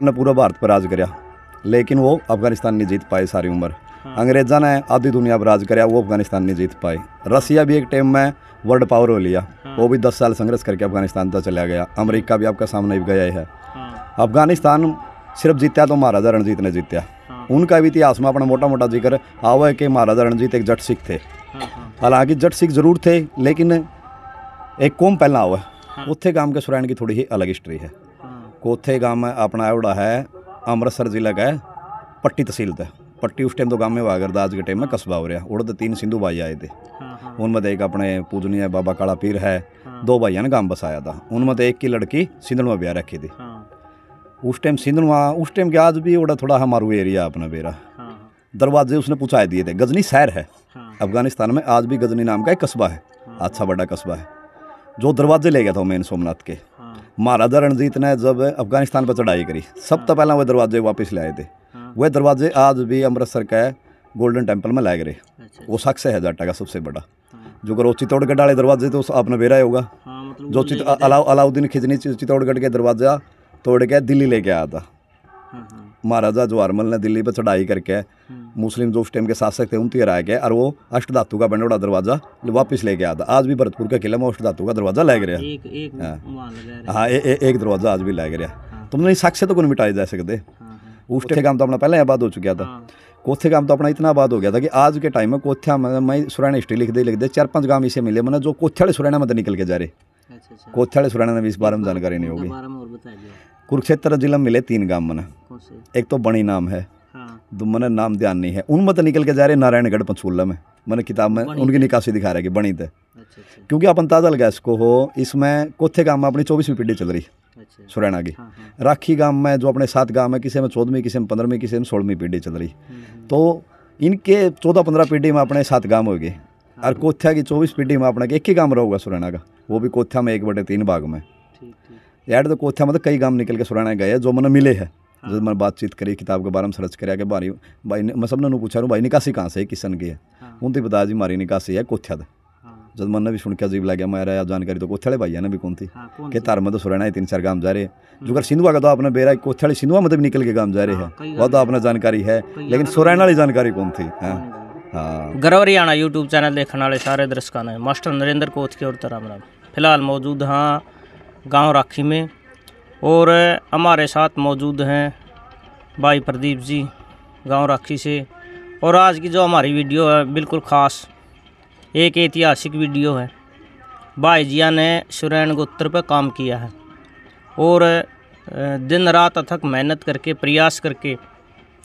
ने पूरा भारत पर राज कराया, लेकिन वो अफगानिस्तान नहीं जीत पाए सारी उम्र। अंग्रेजा ने आधी दुनिया पर राज कराया, वो अफगानिस्तान नहीं जीत पाए। रसिया भी एक टाइम में वर्ल्ड पावर हो लिया, वो भी 10 साल संघर्ष करके अफगानिस्तान तक चला गया। अमेरिका भी आपका सामने भी गया है। अफगानिस्तान सिर्फ जीत्या तो महाराजा रणजीत ने जीत्या। उनका भी इतिहास में अपना मोटा मोटा जिक्र आवा है कि महाराजा रणजीत एक जट सिख थे। हालांकि जट सिख जरूर थे, लेकिन एक कौम पहला आवा है। कोथे गांव के सुरैन की थोड़ी ही अलग हिस्ट्री है। कोथे गांव में अपना एवड़ा है अमृतसर जिला का पट्टी तहसील था। पट्टी उस टाइम तो गांव में हुआ, अगर आज के टाइम में कस्बा हो रहा। उड़द 3 सिंधु भाई आए थे। उनमें एक अपने पूजनीय बाबा काला पीर है, 2 भाइयों ने गांव बसाया था। उनमें एक की लड़की सिंधुआ ब्याह रखी थी। उस टाइम सिंधुआ, उस टाइम के आज भी उड़ा थोड़ा हमारू एरिया अपना बेरा दरवाजे उसने पूछाए दिए थे। गजनी शहर है अफगानिस्तान में, आज भी गजनी नाम का एक कस्बा है, अच्छा बड़ा कस्बा है, जो दरवाजे ले गया था मेन सोमनाथ के। महाराजा रणजीत ने जब अफगानिस्तान पर चढ़ाई करी, सब तो पहला वह दरवाजे वापस ले आए थे। वह दरवाजे आज भी अमृतसर का गोल्डन टेम्पल में लाए गए। वो शख्स है जाटा का सबसे बड़ा, जो अगर वो चित्तौड़गढ़ वाले दरवाजे तो आपने बेरा होगा, जो अलाउद्दीन खिजनी चित्तौड़गढ़ के दरवाजा तोड़ के दिल्ली लेके आया था। महाराजा जवाहरमल ने दिल्ली पर चढ़ाई करके मुस्लिम जो उस टाइम के शासक थे उनकी हरा के, और वो अष्ट धातु का बना दरवाजा वापस लेके आया था। आज भी भरतपुर के किले में अष्ट धातु का दरवाजा लग रहा। हाँ, एक दरवाजा आज भी लग रहा। तुमने साक्ष्य तो कौन मिटाए जा सकते। उस टाइम काम तो अपना पहले आबाद हो चुका था। कोथे काम तो अपना इतना आबाद हो गया था कि आज के टाइम में कोथिया में मैं सुरैना हिस्ट्री लिख दे 4-5 गांव इसे मिले मैंने जो कोथे वाले सुरैना में तो निकल के जा रहे। कोथे वाले सुरैना में इस बारे में जानकारी नहीं होगी। कुरुक्षेत्र जिला में मिले 3 गांव मैंने, एक तो बणी नाम है, दो मैंने नाम ध्यान नहीं है। उनमें तो निकल के जा रहे नारायणगढ़ पंचकूला में, मैंने किताब में उनकी निकासी दिखा रहा है कि बणी थे। क्योंकि अपन ताजा लगा इसको हो, इसमें कोथे गांव में अपनी 24वीं पीढ़ी चल रही सुरैना की। राखी गांव में जो अपने 7 गांव में, किसी में 14वीं, किसी में 15वीं, किसी में 16वीं पीढ़ी चल रही। तो इनके 14-15 पीढ़ी में अपने 7 गांव हो गए, और कोथिया की 24 पीढ़ी में अपना एक ही गांव रहोगा सुरैना का, वो भी कोथिया में 1/3 भाग में। यार तो कोथिया में तो कई गांव निकल के सुरैना गए जो मैंने मिले हैं। जब मैंने बातचीत करी, किताब के बारे में सर्च कराया कि भाई मैं सबने पूछा भाई निकासी कहाँ से है, किसन की है। उनकी बता जी हमारी निकासी है कोथिया थे। जब मैंने भी सुन के अजीब लगा, मेरा जानकारी तो कोथियाले भाई ने भी कौन थी कि तार में तो सुरैना 3-4 गांव जा रहे हैं। जो अगर सिंधुआ का तो आपने बेरा कोथियाले सिंधुआ में भी निकल के गांव जा रहे हैं, वो तो आपने जानकारी है, लेकिन सुरैना वाली जानकारी कौन थी। हाँ, गर्व हरियाणा यूट्यूब चैनल देखने वाले सारे दर्शकों ने मास्टर नरेंद्र कोथ की ओर राम राम। फिलहाल मौजूद हाँ गांव राखी में, और हमारे साथ मौजूद हैं भाई प्रदीप जी गांव राखी से। और आज की जो हमारी वीडियो है बिल्कुल ख़ास एक ऐतिहासिक वीडियो है। भाई जिया ने सुरैन गोत्र पर काम किया है, और दिन रात अथक मेहनत करके, प्रयास करके,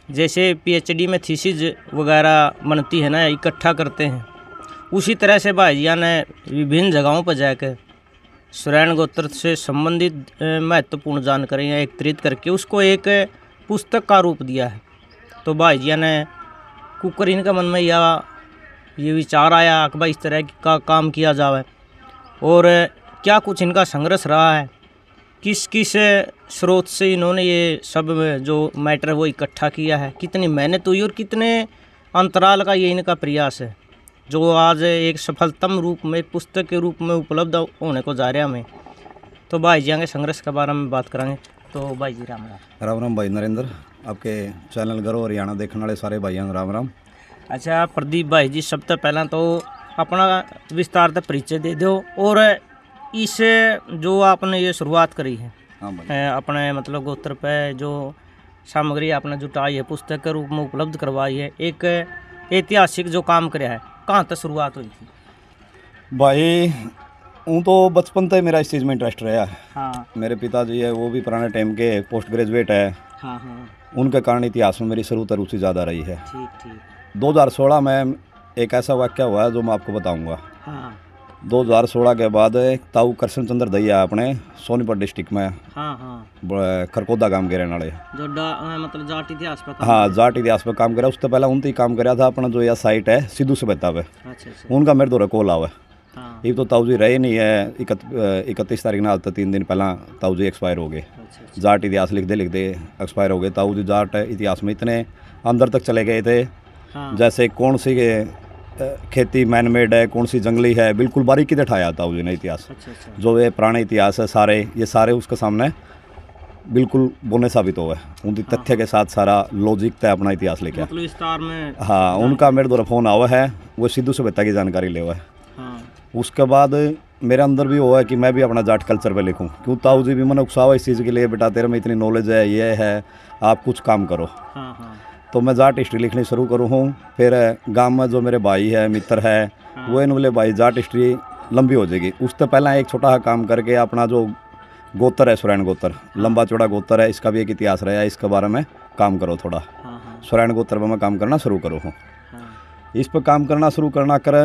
जैसे पीएचडी में थीसिस वगैरह बनती है ना, इकट्ठा करते हैं, उसी तरह से भाई जिया ने विभिन्न जगहों पर जाकर सुरैन गोत्र से संबंधित महत्वपूर्ण जानकारियाँ एकत्रित करके उसको एक पुस्तक का रूप दिया है। तो भाई जिया ने कुकर इनका मन में ये विचार आया कि भाई इस तरह का काम किया जाए, और क्या कुछ इनका संघर्ष रहा है, किस किस स्रोत से इन्होंने ये सब जो मैटर वो इकट्ठा किया है, कितनी मेहनत हुई और कितने अंतराल का ये इनका प्रयास है, जो आज एक सफलतम रूप में पुस्तक के रूप में उपलब्ध होने को जा रहा है हमें। तो भाई जी आगे संघर्ष के बारे में बात करेंगे। तो भाई जी राम राम। राम राम भाई नरेंद्र, आपके चैनल गर्व हरियाणा देखने वाले सारे भाइयों राम राम। अच्छा प्रदीप भाई जी, सब तो पहला तो अपना विस्तार से परिचय दे दो, और इस जो आपने ये शुरुआत करी है अपने मतलब गोत्र पे जो सामग्री आपने जुटाई है, पुस्तक के रूप में उपलब्ध करवाई है, एक ऐतिहासिक जो काम कराया है, कहाँ तक शुरुआत हुई थी? भाई हूँ तो बचपन से मेरा इस चीज़ में इंटरेस्ट रहा है। हाँ। मेरे पिताजी है वो भी पुराने टाइम के पोस्ट ग्रेजुएट है। हाँ हाँ। उनके कारण इतिहास में मेरी शुरू से रुचि ज़्यादा रही है। ठीक ठीक। 2016 में एक ऐसा वाक्य हुआ है जो मैं आपको बताऊंगा। हाँ। 2016 के बाद ताऊ कृष्ण चंद्र दैया अपने सोनीपत डिस्ट्रिक्ट में, हाँ हाँ, खरकोदा गांव के रहने वाले, जो मतलब जाट इतिहास पर हाँ जाट इतिहास पर काम करा। उससे पहले उनती काम कराया था अपना जो यह साइट है सिद्धू से बता पे। अच्छा। उनका मेरे दौरे कॉल आवे। हाँ। ये तो ताऊ जी रहे नहीं है। 31 तारीख ना तो 3 दिन पहला ताऊ जी एक्सपायर हो गए। अच्छा। जाट इतिहास लिखते लिखते एक्सपायर हो गए। ताऊ जी जाट इतिहास में इतने अंदर तक चले गए थे। हाँ। जैसे कौन सी खेती मैन मेड है, कौन सी जंगली है, बिल्कुल बारीकी से ठाया ताऊ जी ने इतिहास। अच्छा। जो ये पुराने इतिहास है सारे, ये सारे उसके सामने बिल्कुल बोने साबित हुआ है। उनकी तथ्य के साथ सारा लॉजिक तय अपना इतिहास लेके मतलब विस्तार में। हाँ, उनका मेरे द्वारा फ़ोन आवा है, वो सिद्धू सभ्यता की जानकारी ले हुआ है। हाँ उसके बाद मेरे अंदर भी हुआ है कि मैं भी अपना जाट कल्चर पे लिखूं, क्यों ताऊ जी भी मैंने उकसावा इस चीज़ के लिए, बेटा तेरे में इतनी नॉलेज है, ये है, आप कुछ काम करो। हाँ हाँ तो मैं जाट हिस्ट्री लिखनी शुरू करूँ हूँ। फिर गांव में जो मेरे भाई है, मित्र है, वो इन बोले भाई जाट हिस्ट्री लंबी हो जाएगी, उससे पहले एक छोटा सा काम करके अपना जो गोत्र है, सुरैन गोत्र, लंबा चौड़ा गोत्र है, इसका भी एक इतिहास रहा है, इसके बारे में काम करो थोड़ा। सुरैन गोत्र पर मैं काम करना शुरू करूँ हूँ। इस पर काम करना शुरू करना कर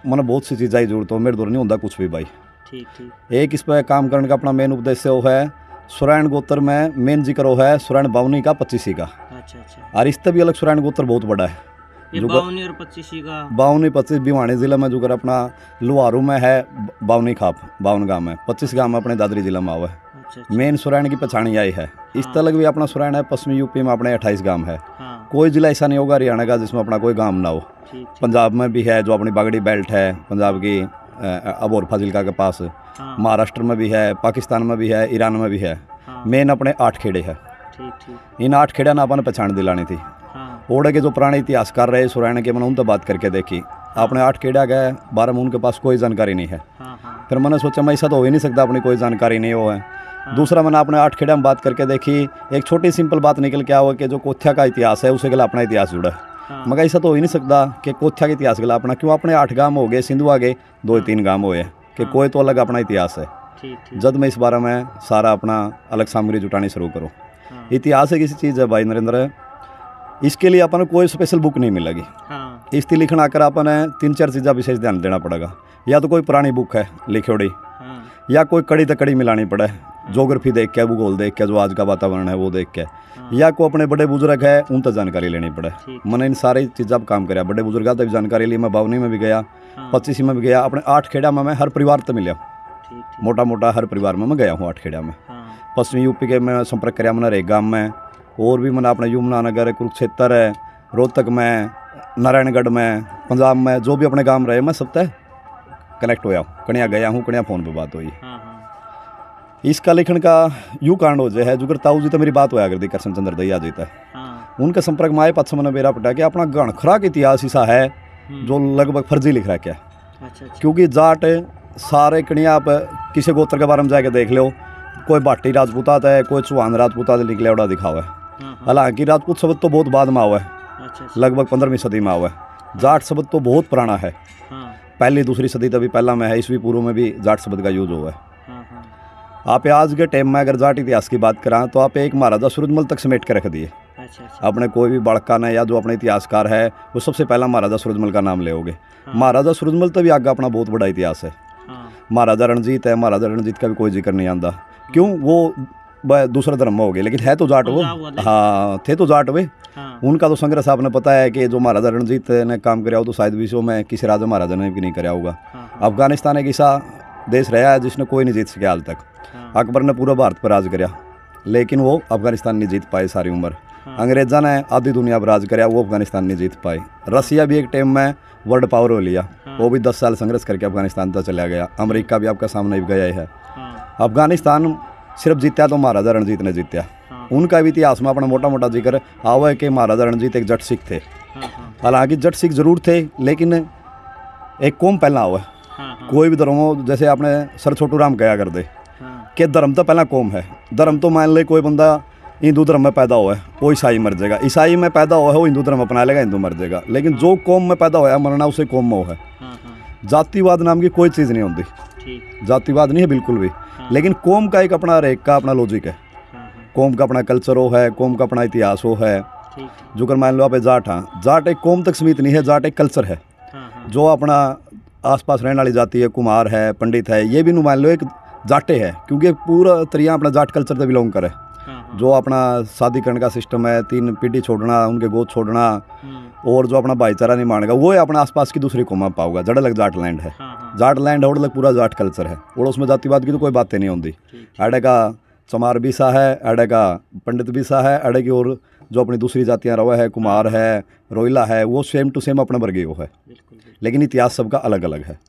मैंने बहुत सी चीज़ें जरूरत हो, मेरे दूर नहीं होता कुछ भी भाई। ठीक ठीक। एक इस पर काम करने का अपना मेन उद्देश्य वो है, सुरैन गोत्र में मेन जिक्र वो है सुरैन बावनी का 25 का। अच्छा अच्छा। और इससे भी अलग सुरैन गोत्र बहुत बड़ा है। ये 52 और 25 का। 52 25 भिवानी जिले में जो कर अपना लुहारू में है, बावनी खाप 52 गाँव में, 25 गाँव में अपने दादरी जिले में आवा है। अच्छा। मेन सुरैन की पहचान यही है। इस तलक भी अपना सुरैन है, पश्चिमी यूपी में अपने 28 गाँव है। कोई जिला ऐसा नहीं होगा हरियाणा का जिसमें अपना कोई गाँव ना हो। पंजाब में भी है, जो अपनी बागड़ी बेल्ट है पंजाब की, अबोर फाजिलका के पास। महाराष्ट्र में भी है, पाकिस्तान में भी है, ईरान में भी है। मेन अपने 8 खेड़े है। इन 8 खेड़ा ना अपन पहचान दिलानी थी। ओड़े के जो पुराने इतिहासकार रहे सुरैन के, मैंने उनसे बात करके देखी, आपने 8 खेड़ा गए, 12 में उनके पास कोई जानकारी नहीं है। फिर मैंने सोचा मैं ऐसा तो हो ही नहीं सकता अपनी कोई जानकारी नहीं हो है। दूसरा मैंने अपने 8 खेड़ा में बात करके देखी, एक छोटी सिंपल बात निकल के आओ कि जो कोथ्या का इतिहास है उसे गला अपना इतिहास जुड़ा है। मगर ऐसा तो हो ही नहीं सकता कि कोथ्या के इतिहास गला अपना, क्यों अपने 8 गाँव हो गए, सिंधु आ गए 2-3 गाँव हुए, कि कोई तो अलग अपना इतिहास है। जब मैं इस बारे में सारा अपना अलग सामग्री जुटानी शुरू करूँ। इतिहास एक ऐसी चीज़ है भाई नरेंद्र, इसके लिए अपन कोई स्पेशल बुक नहीं मिलेगी। इसकी लिखना आकर अपन 3-4 चीज़ा विशेष ध्यान देना पड़ेगा। या तो कोई पुरानी बुक है लिखोड़ी, या कोई कड़ी तक कड़ी मिलानी पड़े, जोग्राफी देख के, भूगोल देख के, जो आज का वातावरण है वो देख के, या को अपने बड़े बुजुर्ग है उन तक जानकारी लेनी पड़े। मैंने इन सारी चीज़ा काम कराया, बड़े बुजुर्गों तक भी जानकारी ली, मैं 52 में भी गया, 25 में भी गया, अपने 8 खेड़ा में मैं हर परिवार तक मिला, मोटा मोटा हर परिवार में मैं गया हूँ 8 खेड़ा में। पश्चिमी यूपी के मैं संपर्क कराया मैंने रेगाम में, और भी मैंने अपने यमुनानगर, कुरुक्षेत्र है, रोहतक में, नारायणगढ़ में, पंजाब में, जो भी अपने गांव रहे मैं सब तक कनेक्ट होया हूँ। कन्या गया हूँ, कन्या फ़ोन पे बात हुई। इसका लिखण का यूँ कांड हो जाए, जुगर ताऊ जी तो मेरी बात होया करती करशन चंद्र दहिया जी तक। उनके संपर्क में आए पक्ष मैंने मेरा पटा कि अपना गणखरा का इतिहास ऐसा है जो लगभग फर्जी लिख रहा है क्या। क्योंकि जाट सारे कणिया आप किसी गोत्र के बारे में जाके देख लो, कोई भाटी राजपूतात है, कोई चौहान राजपूतात निकले उड़ा दिखा हुआ है। हालांकि राजपूत शब्द तो बहुत बाद में हुआ है, लगभग 15वीं सदी में हुआ है। जाट शब्द तो बहुत पुराना है, पहली दूसरी सदी तभी पहला में है, ईस्वी पूर्व में भी जाट शब्द का यूज हुआ है। आप आज के टाइम में अगर जाट इतिहास की बात करें तो आप एक महाराजा सूरजमल तक समेट के रख दिए। अपने कोई भी बड़का ने या जो अपने इतिहासकार है वो सबसे पहला महाराजा सूरजमल का नाम लेओगे। महाराजा सूरजमल तो भी आगे अपना बहुत बड़ा इतिहास है। महाराजा रणजीत है, महाराजा रणजीत का भी कोई जिक्र नहीं आता, क्यों वो दूसरा धर्म में हो गए, लेकिन है तो जाट वो। हाँ, थे तो जाट वे। उनका तो संग्रह साहब ने पता है कि जो महाराजा रणजीत ने काम कराया हो तो शायद विश्व में किसी राजा महाराजा ने भी नहीं कराया होगा। अफगानिस्तान एक ऐसा देश रहा है जिसने कोई नहीं जीत सके हाल तक। अकबर ने पूरा भारत पर राज कराया, लेकिन वो अफगानिस्तान नहीं जीत पाए सारी उम्र। अंग्रेजा ने आधी दुनिया पर राज कराया, वो अफगानिस्तान नहीं जीत पाए। रसिया भी एक टाइम में वर्ल्ड पावर हो लिया, वो भी 10 साल संघर्ष करके अफगानिस्तान तक चला गया। अमेरिका भी आपका सामने भी गया है। अफगानिस्तान सिर्फ जीत्या तो महाराजा रणजीत ने जीत्या। उनका भी इतिहास में अपना मोटा मोटा जिक्र आवा है कि महाराजा रणजीत एक जट सिख थे। हालांकि जट सिख जरूर थे, लेकिन एक कौम पहला हुआ है। कोई भी धर्म हो, जैसे आपने सर छोटू राम कहा कर दे कि धर्म तो पहला कौम है। धर्म तो मान ले कोई बंदा हिंदू धर्म में पैदा हुआ है वो ईसाई मर जाएगा, ईसाई में पैदा हुआ है वो हिंदू धर्म अपना लेगा, हिंदू मर जाएगा। लेकिन जो कौम में पैदा हुआ मरना उसे कौम में है। जातिवाद नाम की कोई चीज़ नहीं होती, जातिवाद नहीं है बिल्कुल भी। लेकिन कौम का एक अपना रेख का अपना लॉजिक है, कौम का अपना कल्चर हो है, कौम का अपना इतिहास हो है। जो कर मान लो आप जाट, हाँ जाट एक कौम तक सीमित नहीं है, जाट एक कल्चर है। जो अपना आसपास रहने वाली जाति है, कुमार है, पंडित है, ये भी मान लो एक जाटे है, क्योंकि पूरा तरिया अपना जाट कल्चर से बिलोंग करे। जो अपना शादी करने का सिस्टम है, 3 पीढ़ी छोड़ना, उनके गोद छोड़ना, और जो अपना भाईचारा नहीं मानेगा वो है अपने आसपास की दूसरी कौम पाओगा। जड़ अलग जाट लैंड है, जाट लैंड और अलग पूरा जाट कल्चर है, और उसमें जातिवाद की तो कोई बातें नहीं होती। अड़े का चमार भी सा है, अड़े का पंडित भी सा है, अड़े की और जो अपनी दूसरी जातियाँ रवा है, कुमार है, रोहिला है, वो सेम टू सेम अपने वर्गीय है, लेकिन इतिहास सबका अलग अलग है।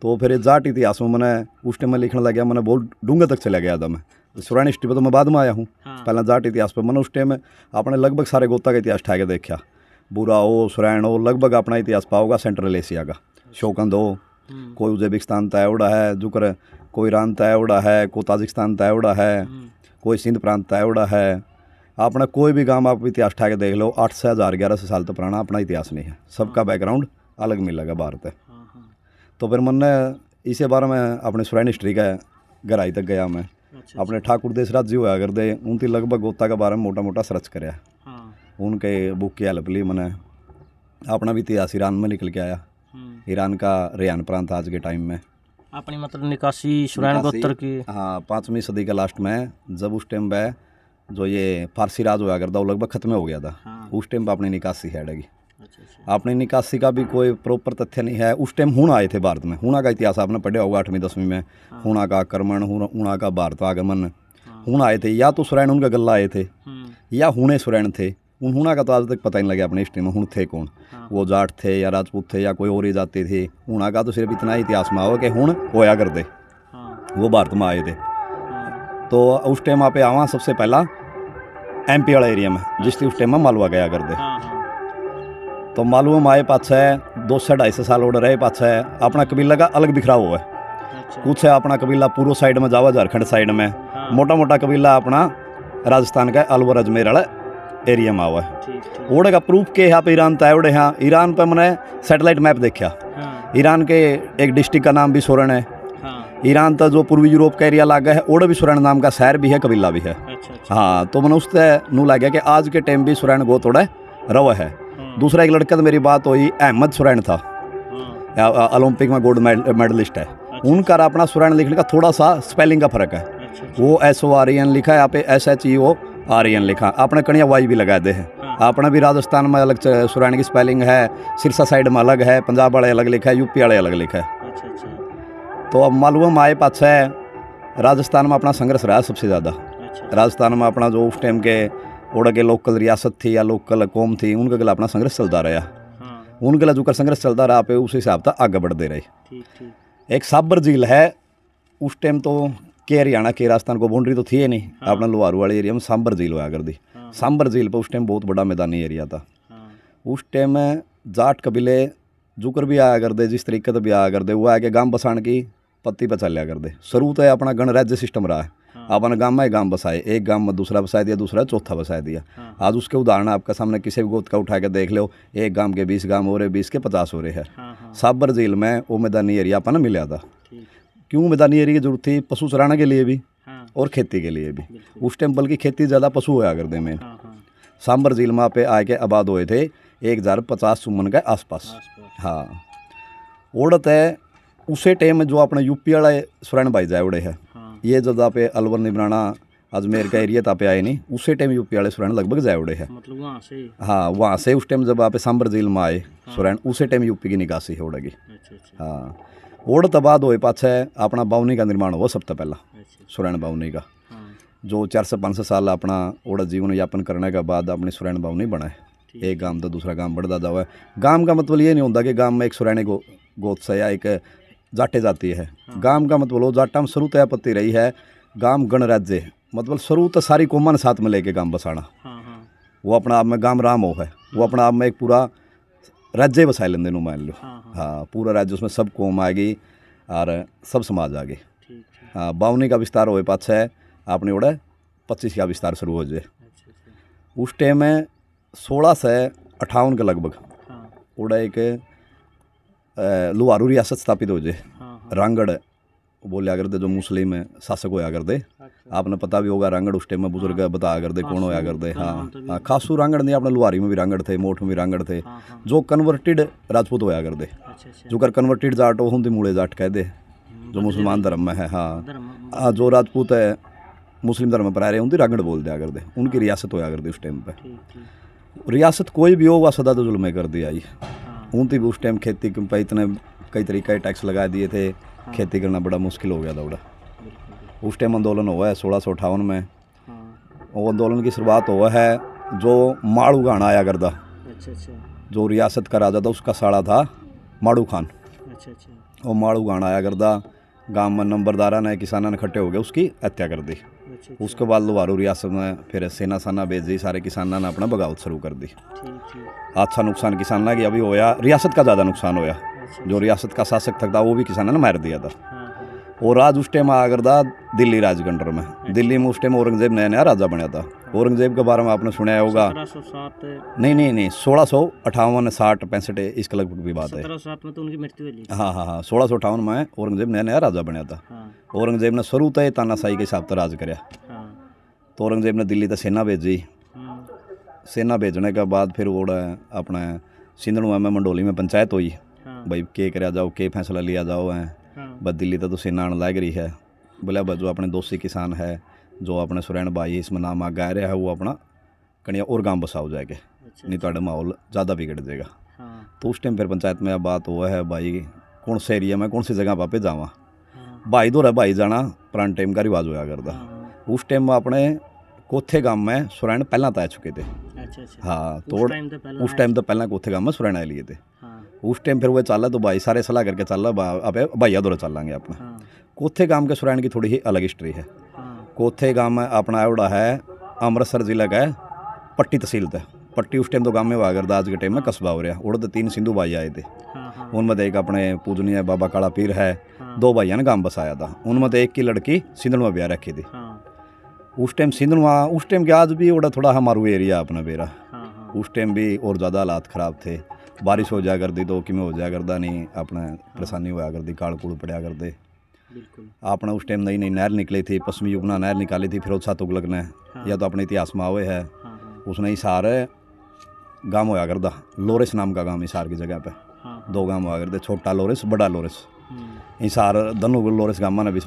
तो फिर जाट इतिहास में मैंने उस टाइम में लिखने लग गया, मैंने बहुत डूंगे तक चला गया था मैं। सुरैन हिस्ट्री पर तो मैं बाद में आया हूँ। हाँ। पहले जाट इतिहास पर मैंने उस टाइम अपने लगभग सारे गोता का इतिहास ठा के देखा। बुरा हो, सुरैन हो, लगभग अपना इतिहास पाओगा सेंट्रल एशिया का। शोकंद हो, कोई उज्बेकिस्तान तयवड़ा है, जुकर कोई ईरान तयवड़ा है, कोई ताजिकिस्तान तयवड़ा है, कोई सिंध प्रांत तयवड़ा है। अपना कोई भी गांव आप इतिहास ठा के देख लो, 8 से 1000 1100 साल तो पुराना अपना इतिहास नहीं है। सबका बैकग्राउंड अलग मिलेगा भारत है। तो फिर मैंने इसी बारे में अपने सुरैन हिस्ट्री का गहराई तक गया मैं। अपने ठाकुर देशराज जी होया करते उनकी लगभग गोता के बारे में मोटा मोटा सर्च कराया। उनके बुक की हेल्प ली मैंने। अपना भी इतिहास ईरान में निकल के आया। ईरान का रेहान प्रांत आज के टाइम में अपनी मतलब निकासी सुरैन गोत्र की। हाँ, 5वीं सदी का लास्ट में जब उस टाइम पे जो ये फारसी राज होया करता वो लगभग खत्म हो गया था। उस टाइम पर अपनी निकासी है डगी। अपनी निकासी का भी कोई प्रॉपर तथ्य नहीं है। उस टाइम हुण आए थे भारत में। हुणा का इतिहास आपने पढ़ा होगा 8वीं 10वीं में। हुणा का आक्रमण, हुणा का भारत आगमन। हुण आए थे, या तो सुरैन उनका गल्ला आए थे या हुणे सुरैन थे। उन हुणा का तो आज तक पता नहीं लगा अपनी हिस्ट्री में हुण थे कौन। वो जाट थे या राजपूत थे या कोई और ही जाति थी। हुणा का तो सिर्फ इतना ही इतिहास में आओ कि हुण होया करते, वो भारत में आए थे। तो उस टाइम आप आवा सबसे पहला MP वाला एरिया में, जिसकी उस टाइम में मालवा गया करते। तो मालवा में आए पाछे 200-250 साल ओड रहे। पाछे अपना कबीला का अलग बिखराव हुआ है। कुछ है अपना कबीला पूर्व साइड में जावा, झारखंड साइड में। मोटा मोटा कबीला अपना राजस्थान का अलवर अजमेर वाला एरिया में हुआ है। ओडे का प्रूफ के यहाँ पे ईरान तयवड़े। यहाँ ईरान पे मैंने सैटेलाइट मैप देखा। ईरान के एक डिस्ट्रिक्ट का नाम भी सोरन है। ईरान तो जो पूर्वी यूरोप का एरिया लागा है, ओडे भी सुरैन नाम का शहर भी है, कबीला भी है। हाँ, तो मैंने उससे नू लगा कि आज के टाइम भी सुरैन गो थोड़ा रवा है। दूसरा एक लड़का तो मेरी बात हुई, अहमद सुरैन था, ओलंपिक में गोल्ड मेडलिस्ट है। उनका अपना सुरैन लिखने का थोड़ा सा स्पेलिंग का फर्क है। वो SOREN लिखा है, यहाँ पे SHEOREN लिखा। अपने कणिया वाई भी लगा दे हैं। अपना भी राजस्थान में अलग सुरैन की स्पेलिंग है, सिरसा साइड में अलग है, पंजाब वाले अलग लिखा है, UP वाले अलग लिखा है। तो अब मालूम आए पास है राजस्थान में अपना संघर्ष रहा सबसे ज़्यादा। राजस्थान में अपना जो उस टाइम के ओडा के लोकल रियासत थी या लोकल कौम थी, उनके गला अपना संघर्ष चलता रहा। उनके गला जो संघर्ष चलता रहा पे उस हिसाब से आगे बढ़ते रहे। एक साबर झील है। उस टाइम तो के हरियाणा के राजस्थान को बाउंड्री तो थी नहीं। अपना लोहारू वाले एरिया में सांबर झील हुआ कर दी। सांबर झील पर उस टाइम बहुत बड़ा मैदानी एरिया था। उस टाइम में जाट कबीले जुकर भी आया करते, जिस तरीके से भी आया करते, वो आके गांव बसाने की पत्ती पर चल लिया करते। शुरू तो अपना गणराज्य सिस्टम रहा है। अपने गांव में गांव बसाए, एक गांव में दूसरा बसा दिया, दूसरा चौथा बसा दिया। आज उसके उदाहरण आपके सामने किसी भी गोत का उठा के देख लो, एक गांव के 20 गांव हो रहे, 20 के 50 हो रहे हैं। साबर झील में वो मैदानी एरिया अपन मिला था। क्यों मैदानी एरिया की जरूरत थी? पशु चराने के लिए भी और खेती के लिए भी। उस टाइम बल्कि खेती ज़्यादा पशु होया करते में। सांबर झील में पे आके आबाद हुए थे 1050 सुमन के आसपास। हाँ, ओडत है उसे टाइम में जो अपने UP वाला सुरैन भाई जावड़े है। ये जब आप अलवर निबराना अजमेर का एरिया तापे आए नहीं, उसी टाइम UP वाले सुरैन लगभग जावड़े है। मतलब वहाँ से? हाँ, वहाँ से उस टाइम जब आप सांबर झील में आए सुरैन, उसी टाइम UP की निकासी है ओडगी। हाँ, ओडत आबाद हुए पाछे अपना बावनी का निर्माण हुआ सबसे पहला। सुरैन बावनी का जो 400-500 साल अपना ओडा जीवन यापन करने के बाद अपनी सुरैन बावनी बनाए। एक गांव तो दूसरा गांव बढ़ता जावा है। गांव का मतलब ये नहीं होता कि गांव में एक सुरैनी गोत से या एक जाटे जाती है। गांव का मतलब जाटा में शुरू तो आपत्ति रही है। गांव गणराज्य मतलब शुरू तो सारी कौमान साथ में लेके गांव बसाना। वो अपना आप में गांव राम हो है, वो अपना आप में एक पूरा राज्य बसाए लेंदे नु मान लो। हाँ, पूरा राज्य, उसमें सब कौम आ गई और सब समाज आ गए। हाँ, बावनी का विस्तार हुए पास है आपने ओडा 25 का विस्तार शुरू हो जाए। उस टाइम में 16 से 58 के लगभग ओडा एक लोहारू रियासत स्थापित हो जाए। रांगड़ बोलिया करते जो मुस्लिम शासक होया करते। आपने पता भी होगा रांगड़ उस टाइम में बुजुर्ग बताया करते कौन होया करते। हाँ, खासू रांगड़ नहीं, अपने लुहारी में भी रांगड़ थे, मोठ में भी रांगड़ थे, जो कन्वर्टेड राजपूत होया करते। जो कर कन्वर्टेड जाट वो होंगे मूले जाट कह दे, जो मुसलमान धर्म में है। हाँ, जो राजपूत है मुस्लिम धर्म पर आ रहे उनकी रांगड़ बोल दिया करते। उनकी रियासत होया करती उस टाइम पर। रियासत कोई भी हो वह सदा तो जुल्म कर दिया आई। उनकी भी उस टाइम खेती पे इतने कई तरीके के टैक्स लगा दिए थे, खेती करना बड़ा मुश्किल हो गया था। उस टाइम आंदोलन हुआ है 1658 में। वो आंदोलन की शुरुआत हुआ है जो माड़ू गाना आया करता। जो रियासत का राजा था उसका साड़ा था माड़ू खान। वो माड़ू गाना आया करता गांव में नंबरदारा ने किसाना ने इकट्ठे हो गए उसकी हत्या कर दी। अच्छा उसके बाद लोहारू रियासत में फिर सेना साना भेज दी, सारे किसाना ने अपना बगावत शुरू कर दी। ठीक ठीक। अच्छा नुकसान किसाना की अभी होया, रियासत का ज़्यादा नुकसान होया। अच्छा जो रियासत का शासक था वो भी किसाना ने मार दिया था। हाँ हाँ और राज उस टाइम आगर था दिल्ली राजगंडर में। दिल्ली में उस टाइम औरंगजेब नया नया राजा बना था। औरंगजेब के बारे में आपने सुना होगा। 1707 नहीं 1658 60 65 इसके लगभग भी बात है। 1707 में तो उनकी मृत्यु हुई। हाँ 1658 में औरंगजेब नया नया राजा बना था। हाँ औरंगजेब ने शुरू तो तानाशाही के हिसाब से राज कराया। हाँ तो औरंगजेब ने दिल्ली तक सेना भेजी। सेना भेजने के बाद फिर वो अपने सिंधनुआ में मंडोली में पंचायत हुई। हाँ भाई के कराया जाओ, के फैसला लिया जाओ है। हाँ बस दिल्ली तक तो सेना आने लग रही है। बोले बस जो अपने दोषी किसान है, जो अपने सुरैन भाई इसमें नाम आ गया है, वो अपना कहीं और गांव बसाओ जाएगा, अच्छा नहीं तो माहौल ज़्यादा बिगड़ जाएगा। हाँ तो उस टाइम फिर पंचायत में अब बात हुआ है भाई कौन से एरिया में कौन सी जगह वापस जावा। हाँ भाई दो भाई जाना पुराने टाइम का रिवाज होया करता। हाँ। उस टाइम में अपने कोथे गांव में सुरैन पहला तय चुके थे। अच्छा अच्छा। हाँ तो उस टाइम तो पहला कोथे गांव में सुरैन आए लिए थे। हाँ उस टाइम फिर वो चल तो भाई सारे सलाह करके चल अब भैया दौरे चलेंगे अपना। हाँ कोथे गांव के सुरैन की थोड़ी ही अलग हिस्ट्री है। हाँ कोथे गांव में अपना एवड़ा है अमृतसर जिला का है, पट्टी तहसील था। पट्टी उस टाइम तो गांव में हुआ करता, आज के टाइम में कस्बा हो रहा। उड़द 3 सिंधु भाई आए थे। हाँ हाँ उनमें तो एक अपने पूजनीय बाबा काला पीर है, हाँ 2 भाइयों ने गांव बसाया था। उनमें तो एक की लड़की सिंधनवा ब्याह रखी थी। हाँ उस टाइम सिंधनवा उस टाइम के आज भी उड़ा थोड़ा हमारू एरिया अपना बेरा। हाँ हाँ उस टाइम भी और ज़्यादा हालात ख़राब थे। बारिश हो जाया करती तो किमें हो जाया करता नहीं, अपने परेशानी होया करती, काल कूड़ पड़ा करते। बिल्कुल। अपना उस टाइम नई नई नहर निकली थी, पश्चिमी युगना नहर निकाली थी फिरोज शाह तुगलक ने। या तो अपने इतिहास में आवे है। हाँ हाँ उसने हिसार गांव होया करता, लोरिस नाम का गांव हिसार की जगह पे। हाँ 2 गांव हुआ करते, छोटा लोरिस बड़ा लोरिस। हम्म, हिसार दोनों लोरिस गांव ने भी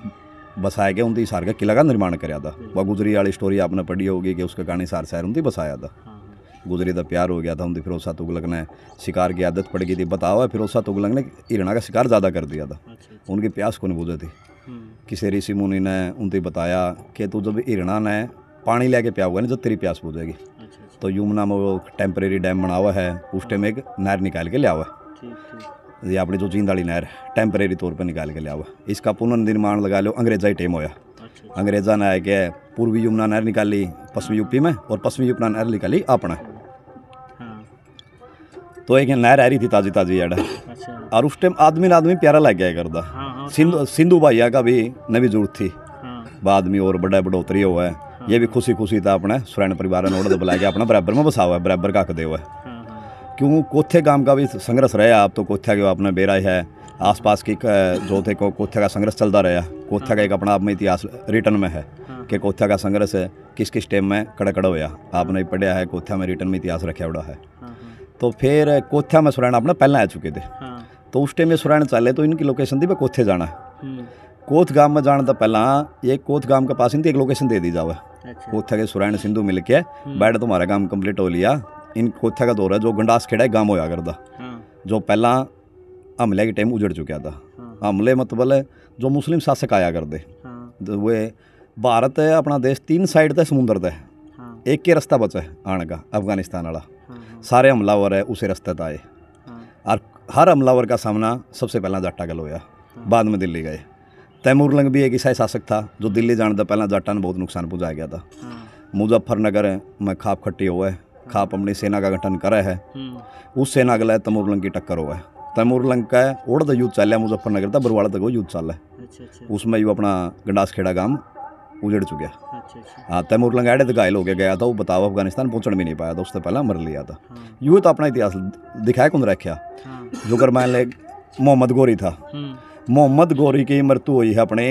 बसाया गया। उनकी हिसार के किला का निर्माण कराया था। वह गुजरी वाली स्टोरी आपने पढ़ी होगी कि उसके कहानी हिसार शहर उनकी बसाया था। हाँ हाँ गुजरी का प्यार हो गया था, उनकी फिरोज शाह तुगलक ने शिकार की आदत पड़ गई थी। बताओ है फिरोज शाह तुगलक ने हिरणा का शिकार ज़्यादा कर दिया था। अच्छा अच्छा। उनकी प्यास को नहीं बुझे थी। हम्म, किसी ऋषि मुनि ने उनसे बताया कि तू जब हिरणा ने पानी लेके प्याओगा ना, जब तेरी प्यास बुझेगी। अच्छा अच्छा। तो यमुना में वो टेम्परेरी डैम बना हुआ है। उस टाइम एक नहर निकाल के लिया हुआ है। ठीक ठीक। ये अपनी जो जींद वाली नहर टेम्परेरी तौर पर निकाल के लिया हुआ। इसका पुनर्निर्माण लगा लो अंग्रेजा ही टाइम होया। अच्छा अच्छा। अंग्रेजा ने आए कि पूर्वी यमुना नहर निकाली पश्चिमी यूपी में, और पश्चिमी यमुना नहर निकाली अपना। हाँ तो एक नहर आ रही थी ताजी ताजी यार। अच्छा। और उस टाइम आदमी प्यारा लग गया करता। हाँ हाँ सिंधु भैया का भी नवी जरूरत थी। हाँ आदमी और बड़ा बढ़ोतरी हुआ है। ये भी खुशी खुशी था अपने सुरैन परिवार ने उड़द बुला के अपना बराबर में बसा हुआ है, बराबर का दे हुआ है। हाँ हाँ क्यों कोथे गांव का भी संघर्ष रहा। आप तो कोथिया के अपने बेरा है, आसपास की जो थे कोथिया का संघर्ष चलता रहा। कोथिया का एक अपना आप में इतिहास रिटर्न में है हाँ कि कोथिया का संघर्ष किस किस टाइम में कड़ा होया। आपने पढ़ा है, कोथिया में रिटर्न में इतिहास रखा हुआ है। हाँ हाँ तो फिर कोथिया में सुरैन अपने पहले आ चुके थे। हाँ। तो उस टाइम में सुरैन चले तो इनकी लोकेशन थी कोथे जाना है। हम्म, कोथ गांव में जाने तो पहला ये कोथ गांव के पास इनकी एक लोकेशन दे दी जावे। अच्छा। कोथिया के सुरैन सिंधु मिल के बैठ तुम्हारा काम कंप्लीट हो लिया। इन कोथिया का दौर है जो गंडास खेड़ा गांव होया करता, हाँ जो पहला हमले के टाइम उजड़ चुका था। हाँ हमले मतलब जो मुस्लिम शासक आया करते, हाँ तो वे भारत है अपना देश 3 साइड तक समुद्र था, हाँ एक के रास्ता बचा है आने का अफगानिस्तान वाला। हाँ हाँ सारे हमलावर है उसी रास्ते तक आए। हाँ और हर हमलावर का सामना सबसे पहला जाटा गल होया, बाद में दिल्ली गए। तैमूरलंग भी एक ईसाई शासक था जो दिल्ली जाने से पहला जाटा ने बहुत नुकसान पहुँचाया गया था। हाँ। मुजफ्फरनगर में खाप खट्टी हुआ है, खाप अपनी सेना का गठन करे है। उस सेना गला तैमूरलंग की टक्कर हुआ है। तैमूरलंग का उड़द युद्ध चल रहा, मुजफ्फरनगर था बरवाड़ा तक वो युद्ध चल रहा है। अच्छा अच्छा। उसमें यू अपना गंडास खेड़ा गांव उजड़ चुका। अच्छा अच्छा। हाँ तैमूरलंग आड़े तो घायल होकर गया था, वो बताओ अफगानिस्तान पहुंचने भी नहीं पाया था, उससे पहला मर लिया था। हाँ यूँ तो अपना इतिहास दिखाया कौन रखा। हाँ। जो कर मान ले मोहम्मद गोरी था, मोहम्मद गोरी की मृत्यु हुई है अपने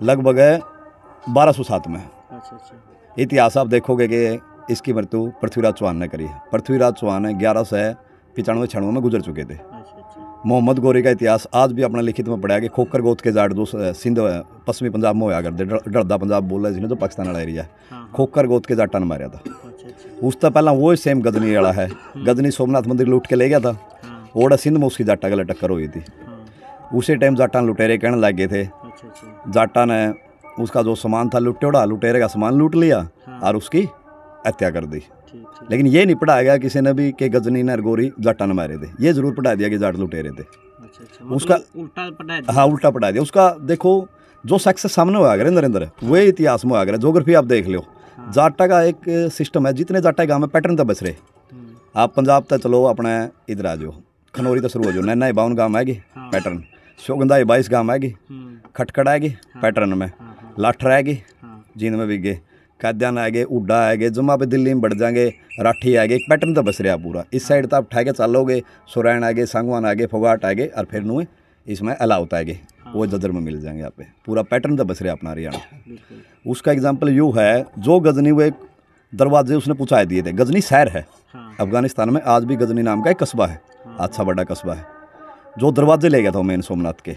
लगभग 1207 में। अच्छा अच्छा। इतिहास आप देखोगे कि इसकी मृत्यु पृथ्वीराज चौहान ने करी है। पृथ्वीराज चौहान 1195-96 में गुजर चुके थे। अच्छा अच्छा। मोहम्मद गोरी का इतिहास आज भी अपना लिखित में पढ़ा कि खोखर गोत के जाट जो सिंध पश्चिमी पंजाब में होया करते, डरदा पंजाब बोल रहे जिन्हें जो पाकिस्तान वाला एरिया है, हाँ खोखर गोत के जाटा ने मारा था। अच्छा अच्छा। उससे पहला वो सेम गजनी वाला है, गजनी सोमनाथ मंदिर लूट के ले गया था। हाँ ओड़ा सिंध में उसकी जाटा गले टक्कर हुई थी। हाँ। उसी टाइम जाटा लुटेरे कहने लग गए थे। अच्छा अच्छा। जाटा ने उसका जो सामान था लुटेरे का सामान लूट लिया और उसकी हत्या कर दी। ठीक ठीक। लेकिन ये नहीं पढ़ाया गया किसी ने भी कि गजनी ने और गोरी जाटा ने मारे थे। ये जरूर पढ़ा दिया कि जाट लुटेरे थे। अच्छा अच्छा, उसका उल्टा पढ़ा दिया। हाँ उल्टा पढ़ा दिया उसका। देखो जो सक्सेस सामने हुआ करे नरेंद्र वही इतिहास में हुआ करे। जोग्राफी आप देख लो, जाटा का एक सिस्टम है, जितने जाटा गांव में पैटर्न तो बस रहे। आप पंजाब तक चलो अपने इधर आ जाओ, खनौरी तो शुरू हो जाओ, नैना 52 गांव आएगी पैटर्न, शोगंदा 22 गांव आएगी, खटखड़ आएगी पैटर्न में, लाठर आएगी जींद में बिगे, काद्यान आएंगे, उड्डा आएंगे, जमा पे दिल्ली में बढ़ जाएंगे, राठी आएंगे, एक पैटर्न तो बस रहा पूरा। इस साइड तो आप ठहके चलोगे, सुरैन आएंगे, सांगवान आएंगे, फोगाट आएंगे, और फिर नुए इसमें अलाउत आएंगे, वो जदर में मिल जाएंगे। यहाँ पे पूरा पैटर्न तो बस रहा अपना हरियाणा। उसका एग्जाम्पल यूँ है, जो गजनी वो एक दरवाजे उसने पूछाए दिए थे। गजनी शहर है अफगानिस्तान में, आज भी गजनी नाम का एक कस्बा है, अच्छा बड़ा कस्बा है, जो दरवाजे ले गया था मेन सोमनाथ के।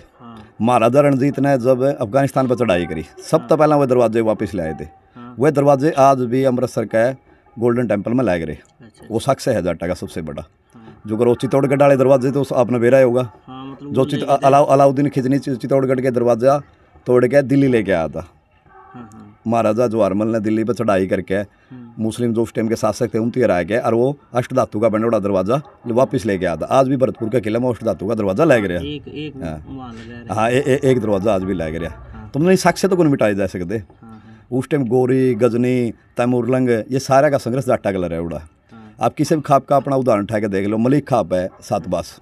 महाराजा रणजीत ने जब अफगानिस्तान पर चढ़ाई करी, सब तो पहला वो दरवाजे वापस ले आए थे। वह दरवाजे आज भी अमृतसर का गोल्डन टेम्पल में लाए गए। वो शख्स है जाटा का सबसे बड़ा। जो अगर वो चित्तौड़गढ़ वाले दरवाजे तो आपने बेरा ही होगा, जो अलाउद्दीन खिजनी चित्तौड़गढ़ के दरवाजा तोड़ के दिल्ली लेके आया था। महाराजा जवाहरमल ने दिल्ली पर चढ़ाई करके मुस्लिम जो उस टाइम के शासक थे उनकी हरा के, और वो अष्टधातु का बना दरवाजा वापस लेके आया था। आज भी भरतपुर के किले में अष्टधातु का दरवाजा ले गया। हाँ एक दरवाजा आज भी ले गया। तुमने साक्ष्य तो कौन मिटाए जा सकते। उस टाइम गोरी, गजनी, तैमूरलंग, ये सारा का संघर्ष जाटा का लड़ा उड़ा। आप किसी भी खाप का अपना उदाहरण उठा के देख लो। मलिक खाप है सातबास,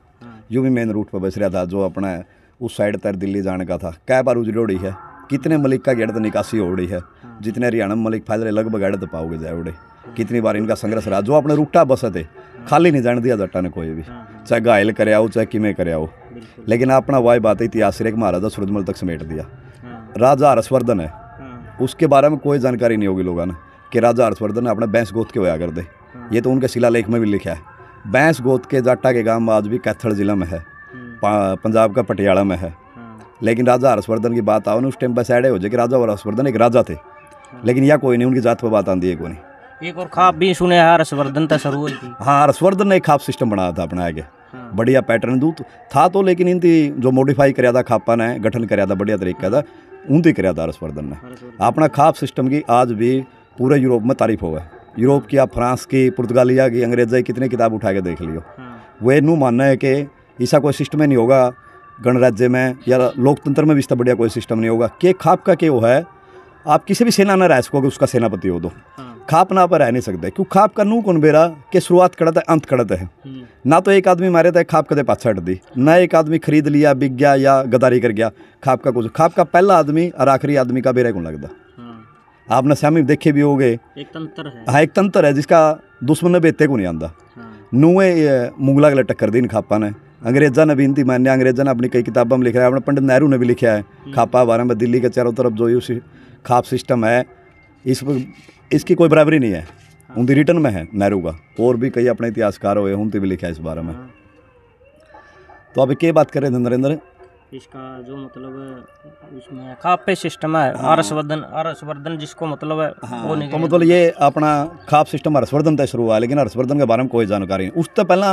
यूँ भी मेन रूट पर बस रहा था, जो अपना उस साइड तक दिल्ली जाने का था। कै बार उजड़ी उड़ी है, कितने मलिक का गेड़ तो निकासी हो रही है, जितने हरियाणा में मलिक फैल रहे लगभग गेड़ तो पाओगे जाए उड़े। कितनी बार इनका संघर्ष रहा, जो अपने रूटा बसे थे, खाली नहीं जाने दिया जट्टा ने कोई भी, चाहे घायल करे आओ चाहे किमें करे आओ। लेकिन अपना वाई बात है इतिहास से एक महाराजा सूरजमल तक समेट दिया। राजा हर्षवर्धन है, उसके बारे में कोई जानकारी नहीं होगी लोगों ने कि राजा हर्षवर्धन ने अपने बैंस गोद के होया कर दे। ये तो उनके शिलालेख में भी लिखा है। बैंस गोद के जाटा के गांव आज भी कैथल जिला में है, पंजाब का पटियाला में है। लेकिन राजा हर्षवर्धन की बात आओ ना, उस टाइम बस ऐड हो जाए कि राजा और हर्षवर्धन एक राजा थे, लेकिन यह कोई नहीं, उनकी जात पर बात आती है कोई नहीं। एक और खाप भी सुने हर्षवर्धन तक शुरू हुई थी। हाँ हर्षवर्धन ने एक खाप सिस्टम बनाया था अपना आगे, बढ़िया पैटर्न दूत था तो, लेकिन इनकी जो मॉडिफाई कराया था खापा ने, गठन कराया था बढ़िया तरीका था, उनकी कराया था हर्षवर्धन ने। अपना खाप सिस्टम की आज भी पूरे यूरोप में तारीफ हुआ है। यूरोप की, आप फ्रांस की, पुर्तगालिया की, अंग्रेजा की कितनी किताब उठा के देख लियो, वे नू मानना है कि ऐसा कोई सिस्टम ही नहीं होगा गणराज्य में या लोकतंत्र में भी इससे बढ़िया कोई सिस्टम नहीं होगा कि खाप का क्या है। आप किसी भी सेना ना रह सकोगे उसका सेनापति हो दो, खाप ना पर रह नहीं सकते, क्यों खाप का नू कौन बेरा कि शुरुआत करता है अंत करता है। ना तो एक आदमी मारे था खाप कदे पाछा हट दी, ना एक आदमी खरीद लिया बिक गया या गदारी कर गया खाप का कुछ। खाप का पहला आदमी और आखिरी आदमी का बेरा कौन लगता। आपने सामने देखे भी होगे, एक तंत्र है। हाँ एक तंत्र है जिसका दुश्मन ने बेते को नहीं आंदा। नूए मुगला गले टक्कर दी खापा ने, अंग्रेजा ने भी इनती मान्य, अंग्रेजा ने अपनी कई किताबों में लिखा है, अपने पंडित नेहरू ने भी लिखा है खापा बारे में। दिल्ली के चारों तरफ जो ये खाप सिस्टम है, इसकी कोई बराबरी नहीं है, उनकी रिटर्न में है नेहरू का। और भी कई अपने इतिहासकार हुए, उनसे भी लिखा है इस बारे में। तो अभी क्या बात करें नरेंद्र, इसका जो मतलब उसमें खापे सिस्टम है हर्षवर्धन जिसको मतलब है वो नहीं। तो मतलब ये अपना खाप सिस्टम हर्षवर्धन तक शुरू हुआ, लेकिन हर्षवर्धन के बारे में कोई जानकारी नहीं। उससे पहला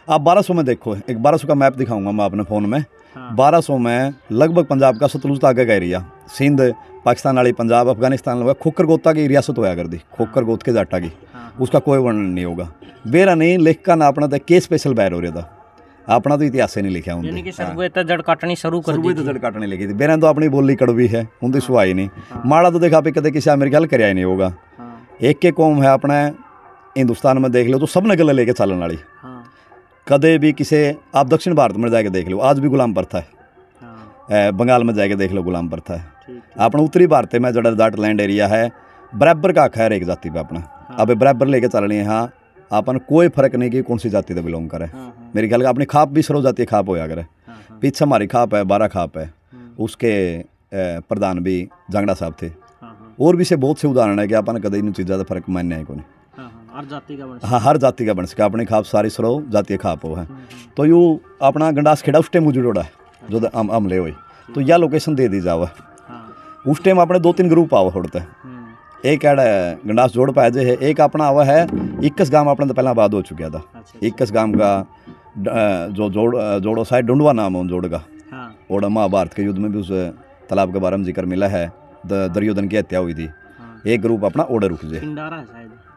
आप 1200 में देखो, एक 1200 का मैप दिखाऊंगा मैं अपने फ़ोन में। 1200 में लगभग पंजाब का सतलुज आगे का एरिया, सिंध, पाकिस्तान वाली पंजाब, अफगानिस्तान लगा, खोकर गोता की रियासत होया कर दी, खोकर गोत के जाटा की, उसका कोई वर्णन नहीं होगा। बेरा नहीं लेख का ना अपना के स्पेशल बैर हो रहा था, अपना तो इतिहास से नहीं लिखा उनने। यानी कि शुरुआत जड़ काटनी शुरू कर दी, जड़ काटने लगी थी। बेरा तो अपनी बोली कड़वी है, उनकी सुहाई नहीं। माड़ा तो देखा पे कदे किसी मेरे ख्याल कराया नहीं होगा। एक के कौम है अपने हिंदुस्तान में देख लो तो सब ने गले लेके चलन वाली। कदे भी किसी आप दक्षिण भारत में जाके देख लो, आज भी गुलाम प्रथा है। बंगाल में जाके देख लो गुलाम प्रथा है। अपना उत्तरी भारत में जड़ा जाट लैंड एरिया है, बराबर का हक है एक जाति पे अपना। अब बराबर लेके चलनी है। हाँ अपन कोई फर्क नहीं कि कौन सी जाति से बिलोंग करे। मेरे ख्याल का अपनी खाप भी सर्व जातीय खाप होया करे। पीछे हमारी खाप है 12 खाप है, उसके प्रधान भी जांगड़ा साहब थे। और भी से बहुत से उदाहरण है कि अपन कदे इन चीज़ों का फर्क मान्य है कोई। हाँ हर जाति का बन सके, अपनी खाप सारी सर्व जातीय खाप हो है। तो यू अपना गंडास खेड़ा उस टाइम जुड़ा है जो हमले हुए, तो यह लोकेशन दे दी जावा। उस टाइम अपने 2-3 ग्रुप आवा होते हैं। एक एड गंडास जोड़ पाए है, एक अपना आवा है 21 गांव अपने तो पहला आबाद हो चुका था। 21 गांव का जो जोड़ो शायद डुंडवा नाम है जोड़ का। और महाभारत के युद्ध में भी उस तालाब के बारे में जिक्र मिला है, दुर्योधन की हत्या हुई थी। एक ग्रुप अपना ओडे रुक जाए,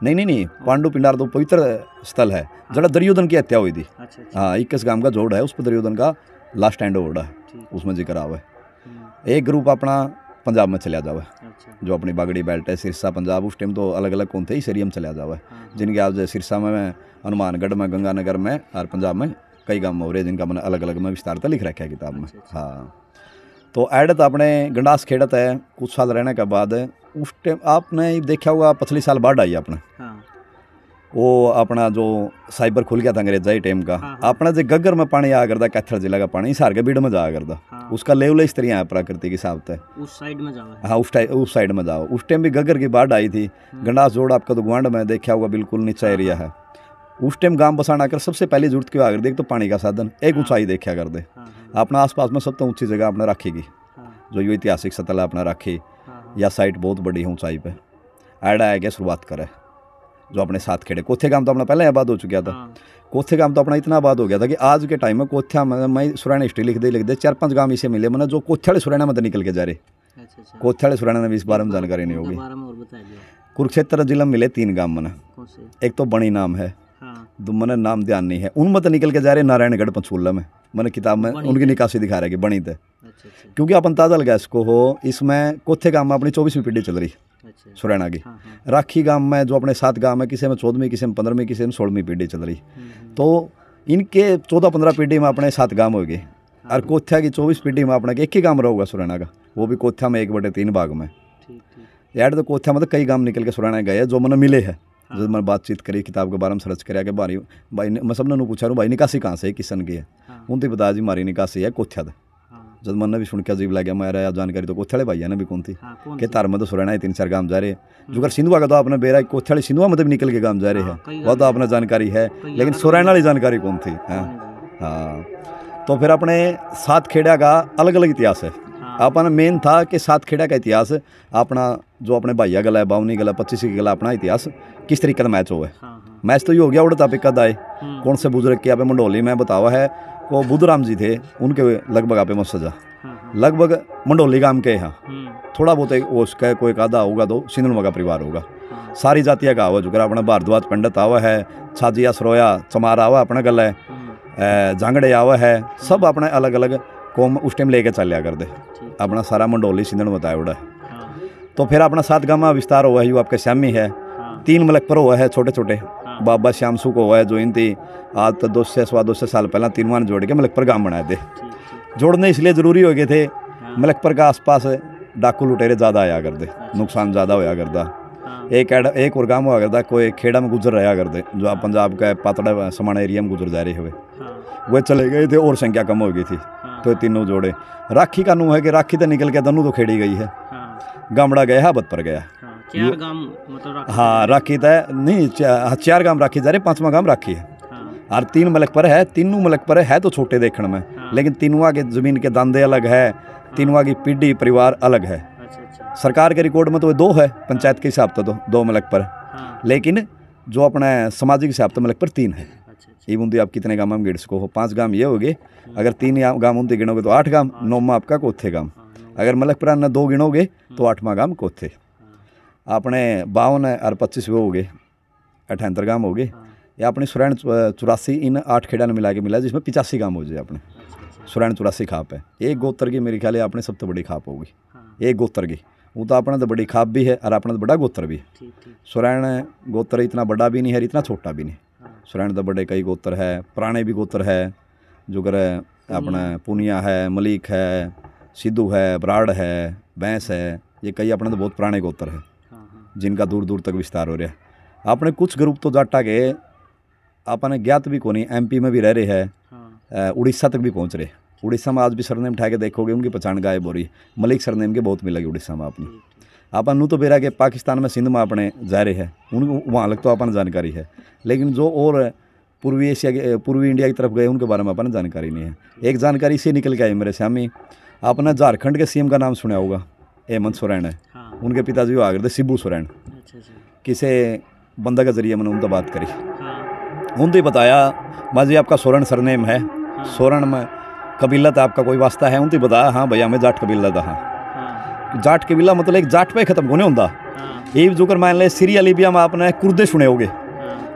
नहीं पांडु पिंडारा तो पवित्र स्थल है जहाँ दुर्योधन की हत्या हुई थी। हाँ 21 गांव का जोड़ है, उस पर दुर्योधन का लास्ट एंड ओवर्ड है, ठीक। उसमें जिक्र आवे। एक ग्रुप अपना पंजाब में चलिया जावे, अच्छा। जो अपनी बागड़ी बेल्ट है, सिरसा पंजाब, उस टाइम तो अलग अलग कौन थे, इस एरिया में चलिया जावे, जिनके आज सिरसा में, हनुमानगढ़ में, गंगानगर में और पंजाब में कई गाँव हो रहे जिनका मैंने अलग अलग में विस्तार लिख रखा है किताब में। हाँ, तो एडत अपने गंडास खेड़त है, कुछ साल रहने के बाद उस टाइम आपने देखा होगा पिछले साल बाढ़ आई अपने, वो अपना जो साइबर खुल गया था अंग्रेजा ही टाइम का, अपना जो गग्गर में पानी आया करता, कैथल जिला का पानी सार के बीड़ में जाया करता, उसका लेवल इस तरह है प्राकृतिक हिसाब से, उस साइड में जाओ। हाँ, उस साइड में जाओ। उस टाइम भी गग्गर की बाढ़ आई थी, गंडास जोड़ आपका तो गुआंढ में देखा होगा, बिल्कुल नीचा एरिया है। उस टाइम गांव बसाना कर सबसे पहले जरूरत क्यों आ कर दे, एक तो पानी का साधन, एक ऊंचाई देखा कर दे। अपना आसपास में सब तो ऊंची जगह अपने रखेगी, जो ये ऐतिहासिक सतह अपना रखे, या साइट बहुत बड़ी है ऊंचाई पे, ऐड आया गया शुरुआत करे। जो अपने साथ खेड़े कोथे गांव तो अपना पहले आबाद हो चुका था, कोथे गांव तो अपना इतना आबाद हो गया था कि आज के टाइम में कोथिया में मैं सुरैना हिस्ट्री लिख दे 4-5 गांव इसे मिले मैंने जो कोथे वाले सुरैना में तो निकल के जा रहे। कोथे वाले सुरैना में इस बारे में जानकारी नहीं होगी। कुरुक्षेत्र जिला में मिले 3 गांव मैंने, एक तो बणी नाम है, दो मैंने नाम ध्यान नहीं है, उनमें तो निकल के जा रहे नारायणगढ़ पंचकूला में, मैंने किताब में उनकी निकासी दिखा रहा है कि बणी थे। क्योंकि अपन ताजा लगा इसको हो, इसमें कोथे गांव में अपनी 24वीं पीढ़ी चल रही सुरैना की। राखी गांव में जो अपने 7 गांव में, किसी में 14वीं, किसी में 15वीं, किसी में 16वीं पीढ़ी चल रही, तो इनके 14-15 पीढ़ी में अपने 7 गांव हो गए, और कोथिया की 24 पीढ़ी में अपना एक ही गांव रहोगा सुरैना का, वो भी कोथिया में 1/3 भाग में। यार तो कोथिया में तो कई गांव निकल के सुरैना गए जो मैंने मिले है, जब मैंने बातचीत करी, किताब के बारे में सर्च कराया कि भाई मैं सबने पूछा भाई निकासी कहाँ से है, किसन की है, उनसे बता जी हमारी निकासी है कोथिया थे। जब मैंने भी सुन के अजीब लगा, मेरा जानकारी तो कोथेड़े भाई है ना भी कौन थी कि तार में तो सुरैना है 3-4 गांव जा रहे हैं, जो सिंधुआ का तो आपने बेरा कोथेड़े सिंधुआ में भी निकल के गांव जा रहे हैं, वो तो आपने जानकारी है, लेकिन सुरैना वाली जानकारी कौन थी। हाँ, तो फिर अपने 7 खेड़ा का अलग अलग इतिहास है। अपना मेन था कि 7 खेड़ा का इतिहास अपना, जो अपने भाइया गला है, 52 गला, 25 की गला, अपना इतिहास किस तरीके का मैच हुआ है। मैच तो ये हो गया उड़ता पे कद आए, कौन से बुजुर्ग के यहाँ पे मंडोली में बतावा है, वो बुद्धराम जी थे, उनके लगभग आप में सजा लगभग मंडोली गांव के यहाँ, थोड़ा बहुत उसका कोई आधा होगा तो सिंधुआ का परिवार होगा। सारी जातियाँ का आवा, जो अपना भारद्वाज पंडित आवा है, छाजिया सरोया चमार आवा अपना गल है, जांगड़े आवा है, सब अपने अलग अलग कौम उस टाइम लेके चलिया कर दे, अपना सारा मंडोली सिंधन बताया उड़ा। तो फिर अपना 7 गांव में विस्तार हुआ है, वो आपके श्यामी है, 3 मलकपर हुआ है छोटे छोटे, बाबा श्याम सु को हुआ है, जो इन थी आज तो 200 साल पहला 3 जोड़ के मलकपर गांव बनाए थे। जोड़ने इसलिए ज़रूरी हो गए थे, मलकपर का आसपास डाकू लुटेरे ज़्यादा आया करते, नुकसान ज़्यादा होया करता। एक और गांव हुआ करता, कोई खेड़ा में गुजर रहा करते, जो आप पंजाब का पातड़ा समाना एरिया में गुजर जा रहे हुए, वे चले गए थे और संख्या कम हो गई थी। तो 3 जोड़े राखी का नू है कि राखी तो निकल के दनू तो खेड़ी गई है, गामड़ा गया है, बद पर गया। हाँ, राखी तय नहीं, 4 गांव राखी जा रहे, 5वां गांव राखी है, और 3 मलकपर है। 3 मलकपर है तो छोटे देखने में, लेकिन 3वां के जमीन के दांदे अलग है, 3वां की पीढ़ी परिवार अलग है। सरकार के रिकॉर्ड में तो 2 है, पंचायत के हिसाब से तो 2 मलकपर, लेकिन जो अपने सामाजिक हिसाब से मलकपर 3 है। ये बूंदी आप कितने गांव में गिर सको हो, 5 गांव ये हो गए, अगर 3 गांव उनती गिनोगे तो 8 गांव, 9वां आपका कोथे गांव, अगर मलकपुरा ने 2 गिनोगे तो 8वां गांव कोथे। अपने 52 और 25 वो हो गए, 78 गांव हो गए। या अपनी सुरैन 84 इन 8 खेड़ा ने मिला के मिला, जिसमें 85 गांव हो जाए। अपने सुरैन 84 खाप है, एक गोत्र की मेरे ख्याल है अपने सबसे बड़ी खाप होगी, एक गोत्र की, वो तो अपना तो बड़ी खाप भी है और अपना तो बड़ा गोत्र भी है। सुरैन गोत्र इतना बड़ा भी नहीं है, इतना छोटा भी नहीं। सुरैन तो बड़े कई गोत्र है, पुराने भी गोत्र है, जो कर अपना पुनिया है, मलिक है, सिद्धू है, बराड़ है, बैंस है, ये कई अपने तो बहुत पुराने गोत्र है, जिनका दूर दूर तक विस्तार हो रहा है। अपने कुछ ग्रुप तो जाटा के अपने ज्ञात भी को नहीं, MP में भी रह रहे हैं, उड़ीसा तक भी पहुंच रहे। उड़ीसा में आज भी सरनेम उठा के देखोगे उनकी पहचान गायब हो रही, मलिक सरनेम के बहुत मिलेगी उड़ीसा में अपनी। अपन नू तो बेरा के पाकिस्तान में सिंध में अपने जा रहे हैं, उनको वहाँ लग तो अपन जानकारी है, लेकिन जो और पूर्वी एशिया के, पूर्वी इंडिया की तरफ गए उनके बारे में अपन जानकारी नहीं है। एक जानकारी से निकल के आई मेरे सामने, आपने झारखंड के CM का नाम सुना होगा, हेमंत सोरेन है। उनके पिताजी वो आ गए थे शिबू सोरेन, किसे बंदा के जरिए मैंने उनसे बात करी, उनसे बताया माजी आपका सोरेन सरनेम है, सोरेन में कबीला था आपका कोई वास्ता है? उनसे बताया हाँ भैया मैं जाट कबीला था। हाँ, जाट कबीला मतलब एक जाट पे खत्म होने होता। ये जो कर मान ले सीरिया लीबिया में आपने कुर्दे सुने होगे,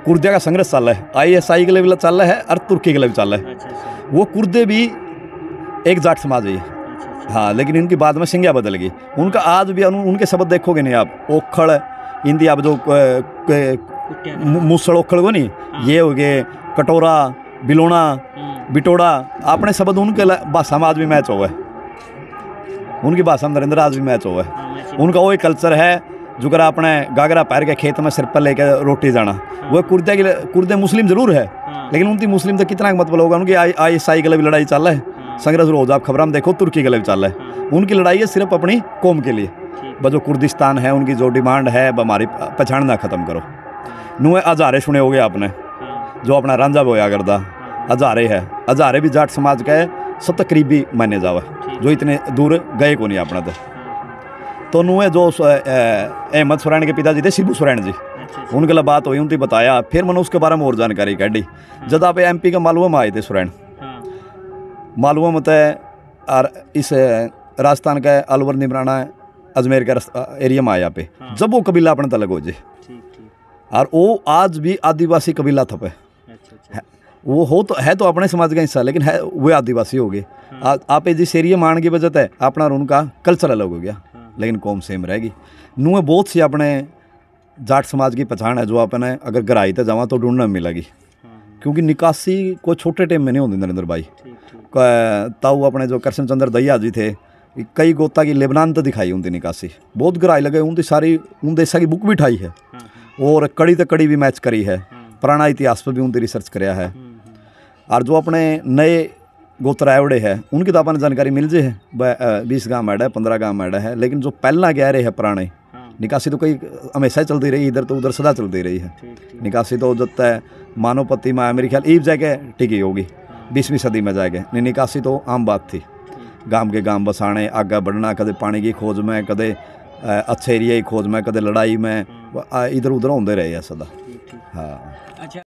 कुर्दिया का संघर्ष चल रहा है, ISI के लिए भी चल रहा है और तुर्की के लिए भी चल रहा है। वो कुर्दे भी एक जाट समाज है ये। हाँ, लेकिन इनकी बाद में संज्ञा बदल गई। उनका आज भी उनके शब्द देखोगे नहीं आप, ओखड़ हिंदी आप जो मूसड़ ओखड़ को नहीं, ये हो गए कटोरा, बिलोना, बिटोड़ा, अपने शब्द उनके भाषा में आज भी मैच हुआ है, उनकी भाषा में नरेंद्र आज भी मैच हुआ है। उनका वही कल्चर है जो कर अपने गागरा पैर के खेत में सिर पर लेकर रोटी जाना। वो कुर्दे मुस्लिम जरूर है, लेकिन उनकी मुस्लिम तो कितना मतलब होगा। उनकी ISI के लिए भी लड़ाई चल रहा है, संघर्ष रोज आप खबर में देखो, तुर्की के लिए भी चल रहा है। उनकी लड़ाई है सिर्फ अपनी कौम के लिए। जो कुर्दिस्तान है उनकी जो डिमांड है हमारी पहचान ना ख़त्म करो। नुए हजारे सुने होगे आपने, जो अपना रांझा बोया करता हजारे है। हजारे भी जाट समाज का है, सब करीबी माने जावा, जो इतने दूर गए को नहीं अपना। तो नुए जो अहमद सुरैन के पिताजी थे शिबू सुरैन जी, उनके लिए बात हुई, उनकी बताया। फिर मैंने उसके बारे में और जानकारी काढ़ी। जब आप MP का मालूम में आए थे सुरैन, मालूम होता है, और इस राजस्थान का अलवर निमराना अजमेर का एरिया में आया पे, जब वो कबीला अपने तलग हो जाए, और वो आज भी आदिवासी कबीला था पे। वो हो तो है तो अपने समाज का हिस्सा, लेकिन है वो आदिवासी हो गए। आप जिस एरिया मान की वजह है अपना और उनका कल्चर अलग हो गया, लेकिन कौम सेम रहेगी। नुए बहुत सी अपने जाट समाज की पहचान है, जो अपने अगर गहराई तक जावा तो ढूंढने में मिलेगी, क्योंकि निकासी कोई छोटे टाइम में नहीं होती। नरेंद्र भाई ताऊ अपने जो कृष्ण चंद्र दहिया जी थे, कई गोता की लेबनान तो दिखाई उनकी निकासी, बहुत गहराई लगे। उनकी सारी उन देशा की बुक भी उठाई है, और कड़ी तो कड़ी भी मैच करी है, पुराना इतिहास पर भी उनकी रिसर्च कराया है। और जो अपने नए गोतरावड़े है उनकी तो अपन जानकारी मिल जाए है, 20 गाँव मैड है, 15 गाँव मैड है, लेकिन जो पहला गहरे है पुराने निकासी तो कई हमेशा चलती रही, इधर तो उधर सदा चलती रही है। निकासी तो जब तक मानवपति में मेरे ख्याल ईब जगह टिकी होगी, 20वीं सदी में जाएगा। नहीं, निकासी तो आम बात थी, गांव के गांव बसाने, आगे बढ़ना, कदे पानी की खोज में, कदे अच्छे एरिया की खोज में, कदे लड़ाई में, इधर उधर होंदे रहे हैं सदा। हाँ।